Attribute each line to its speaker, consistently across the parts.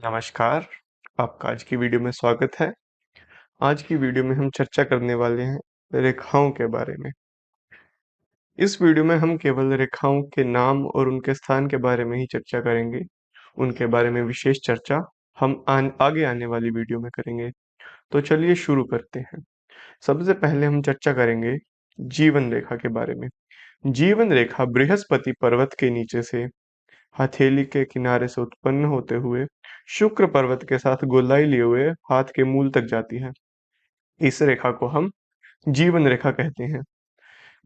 Speaker 1: नमस्कार, आपका आज की वीडियो में स्वागत है। आज की वीडियो में हम चर्चा करने वाले हैं रेखाओं के बारे में। इस वीडियो में हम केवल रेखाओं के नाम और उनके स्थान के बारे में ही चर्चा करेंगे। उनके बारे में विशेष चर्चा हम आगे आने वाली वीडियो में करेंगे। तो चलिए शुरू करते हैं। सबसे पहले हम चर्चा करेंगे जीवन रेखा के बारे में। जीवन रेखा बृहस्पति पर्वत के नीचे से हथेली के किनारे से उत्पन्न होते हुए शुक्र पर्वत के साथ गोलाई लिए हुए हाथ के मूल तक जाती है। इस रेखा को हम जीवन रेखा कहते हैं।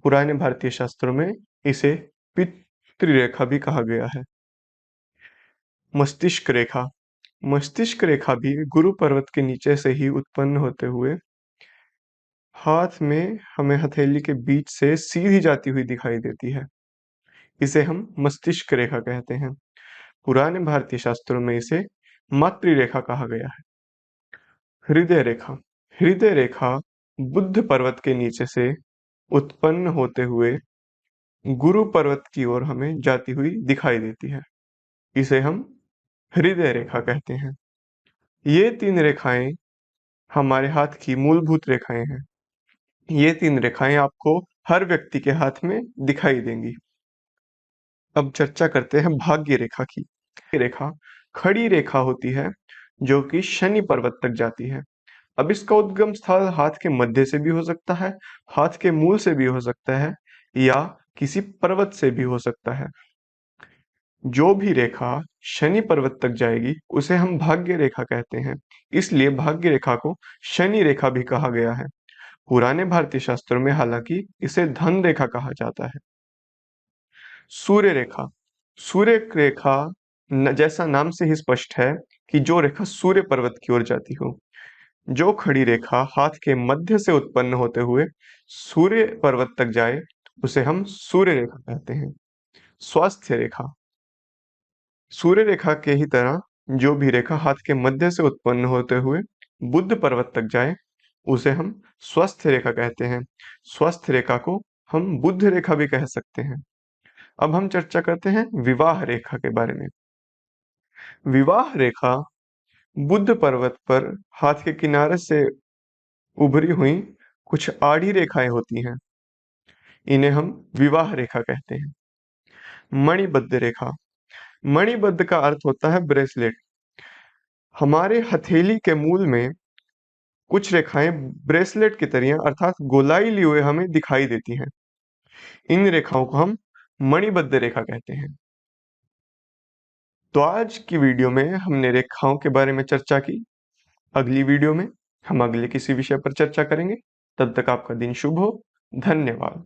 Speaker 1: पुराने भारतीय शास्त्रों में इसे पितृरेखा भी कहा गया है। मस्तिष्क रेखा। मस्तिष्क रेखा भी गुरु पर्वत के नीचे से ही उत्पन्न होते हुए हाथ में हमें हथेली के बीच से सीधी जाती हुई दिखाई देती है। इसे हम मस्तिष्क रेखा कहते हैं। पुराने भारतीय शास्त्रों में इसे मातृरेखा कहा गया है। हृदय रेखा। हृदय रेखा बुद्ध पर्वत के नीचे से उत्पन्न होते हुए गुरु पर्वत की ओर हमें जाती हुई दिखाई देती है। इसे हम हृदय रेखा कहते हैं। ये तीन रेखाएं हमारे हाथ की मूलभूत रेखाएं हैं। ये तीन रेखाएं आपको हर व्यक्ति के हाथ में दिखाई देंगी। अब चर्चा करते हैं भाग्य रेखा की। रेखा खड़ी रेखा होती है जो कि शनि पर्वत तक जाती है। अब इसका उद्गम स्थल हाथ के मध्य से भी हो सकता है, हाथ के मूल से भी हो सकता है या किसी पर्वत से भी हो सकता है। जो भी रेखा शनि पर्वत तक जाएगी उसे हम भाग्य रेखा कहते हैं। इसलिए भाग्य रेखा को शनि रेखा भी कहा गया है। पुराने भारतीय शास्त्रों में हालांकि इसे धन रेखा कहा जाता है। सूर्य रेखा। सूर्य रेखा जैसा नाम से ही स्पष्ट है कि जो रेखा सूर्य पर्वत की ओर जाती हो। जो खड़ी रेखा हाथ के मध्य से उत्पन्न होते हुए सूर्य पर्वत तक जाए उसे हम सूर्य रेखा कहते हैं। स्वास्थ्य रेखा। सूर्य रेखा के ही तरह जो भी रेखा हाथ के मध्य से उत्पन्न होते हुए बुध पर्वत तक जाए उसे हम स्वस्थ रेखा कहते हैं। स्वस्थ रेखा को हम बुध रेखा भी कह सकते हैं। अब हम चर्चा करते हैं विवाह रेखा के बारे में। विवाह रेखा बुध पर्वत पर हाथ के किनारे से उभरी हुई कुछ आड़ी रेखाएं होती हैं। इन्हें हम विवाह रेखा कहते हैं। मणिबद्ध रेखा। मणिबद्ध का अर्थ होता है ब्रेसलेट। हमारे हथेली के मूल में कुछ रेखाएं ब्रेसलेट की तरह अर्थात गोलाई लिए हुए हमें दिखाई देती हैं। इन रेखाओं को हम मणिबद्ध रेखा कहते हैं। तो आज की वीडियो में हमने रेखाओं के बारे में चर्चा की। अगली वीडियो में हम अगले किसी विषय पर चर्चा करेंगे। तब तक आपका दिन शुभ हो। धन्यवाद।